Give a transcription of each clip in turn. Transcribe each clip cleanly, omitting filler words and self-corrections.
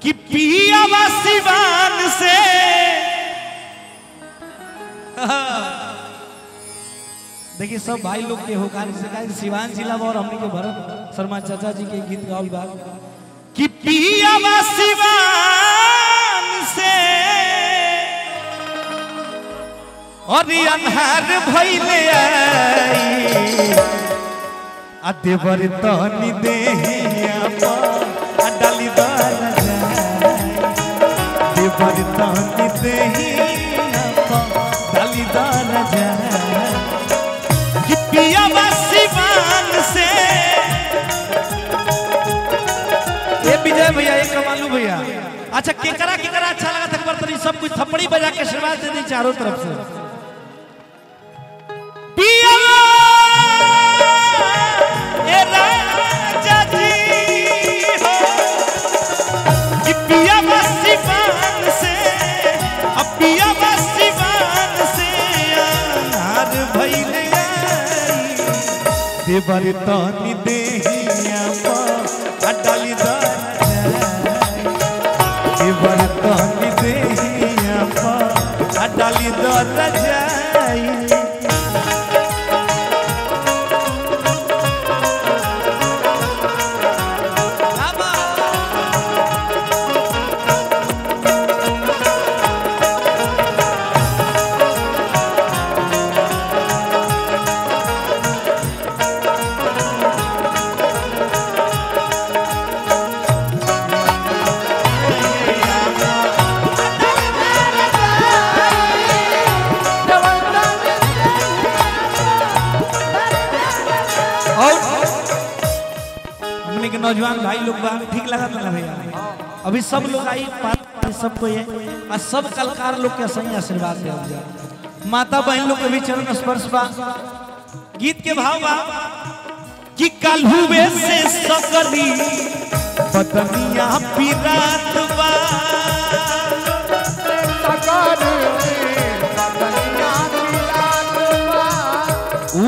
कि पियावा सिवान से देखिए सब भाई लोग के होकार से कहा सिवान जिला और हमने के भरत शर्मा चाचा जी के गीत गाउल बा कि पियावा सिवान से और अन्हार भइले आई आ देवर तनी देहिया पर डाली दर जाए देवर तनी देहिया पर डाली दर जाए कि पियावा सिवान से ये विजय भैया एक कमालू भैया अच्छा केकरा अच्छा लगा था एक बार सब कुछ थप्पड़ी बजा के आशीर्वाद दे दी चारों तरफ से देवर तनी देहिया पर डाली दर जाए देवर तनी देहिया पर डाली दर जाए नौजवान भाई लोग ठीक लगा था ना भैया अभी सब लोग आई सबको ये और सब कलाकार लोग के सही आशीर्वाद दे माता बहन लोग के भी चरण स्पर्श बा गीत के भाव बा कि काल्हुए से सकली बदनिया पिरात बा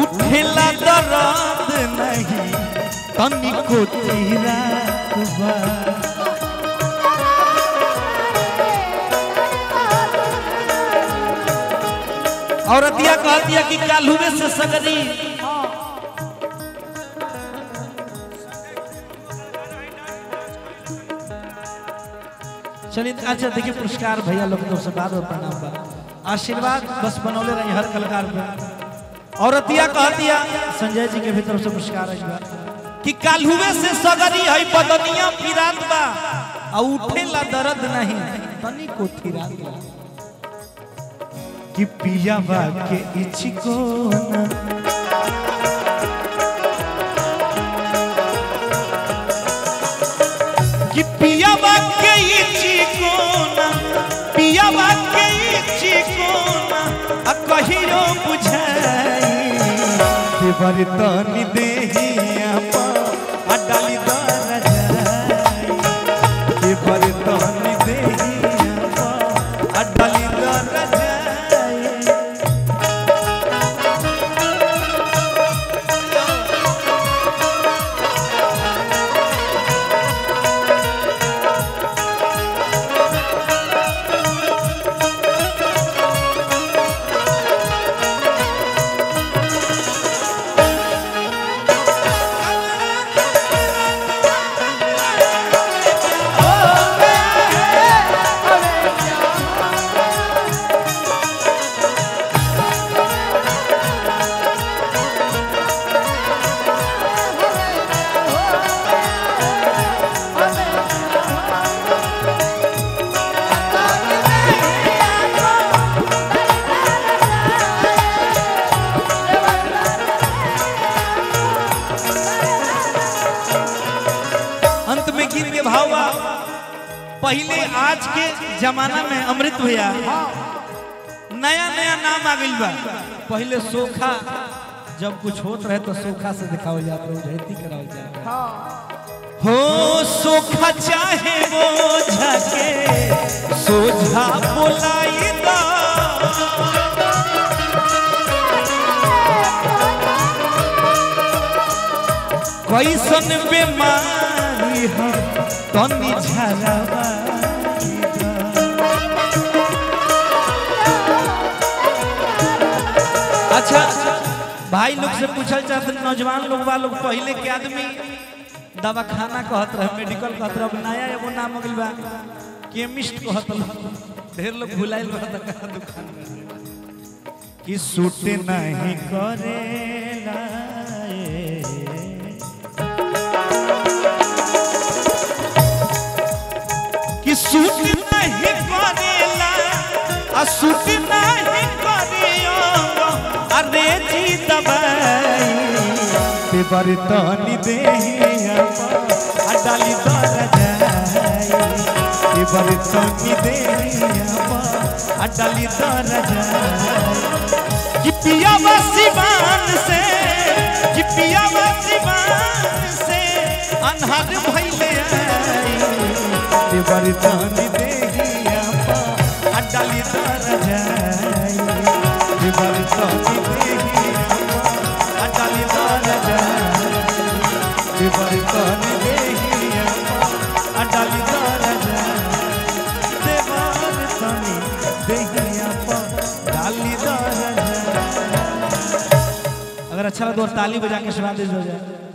उठेला दर्द नहीं तनी को तेरा और अतिया कह दिया कि काल्हुए से सगरी चलिए अच्छा देखिए पुरस्कार भैया लोग तो से बाद और प्रणाम बा आशीर्वाद बस बनौले रही हर कलाकार पे और अतिया कह दिया संजय जी के भी तरफ से पुरस्कार है कि काल्हुए से सगरी है बदनिया पिरात बा आ उठेला दर्द नहीं तनी को थिरात बा कि पियावा के इचिको ना कि पियावा के इचिको ना पियावा के इचिको ना आ कहियो बुझाई देवर तनी देहिया डाली दर जाए देवर तनी देहिया डाली दर जाए पहले आज के जमाना में अमृत भैया नया नया नाम आ गई बा पहले सोखा जब कुछ होत रहे तो सोखा से दिखाओ जाता उजैती कराओ जाता हो सोखा चाहे वो झके सोझा बोलाई दा कैसन बेमारी है तनी झरवा भाई लोग से पूछल चाहते नौजवान लोग लोग पहले के आदमी दवा खाना कहत रहे, मेडिकल कहत रहे, अब नया एगो नाम हो गइल बा केमिस्ट कहत रहे। ढेर लोग भुलाइल रहत का दुकान कि सूट नहीं करेला कि सूट नहीं करेला आ सूट नहीं करियो अरे जी दबाई पे बरतनी देहिया आ डाली दर जाई पे बरतनी देहिया आ डाली दर जाई कि पिया सिवान से कि पिया सिवान से अनहद भइले आई पे बरतनी देहिया आ डाली दर जाई पे बरतनी देहिया आ डाली दर जाई पे बरतनी देहिया आ डाली दर जाई पे बरतनी देहिया डाली दर जाई। अगर अच्छा लगा तो ताली बजा के स्वागत हो जाए।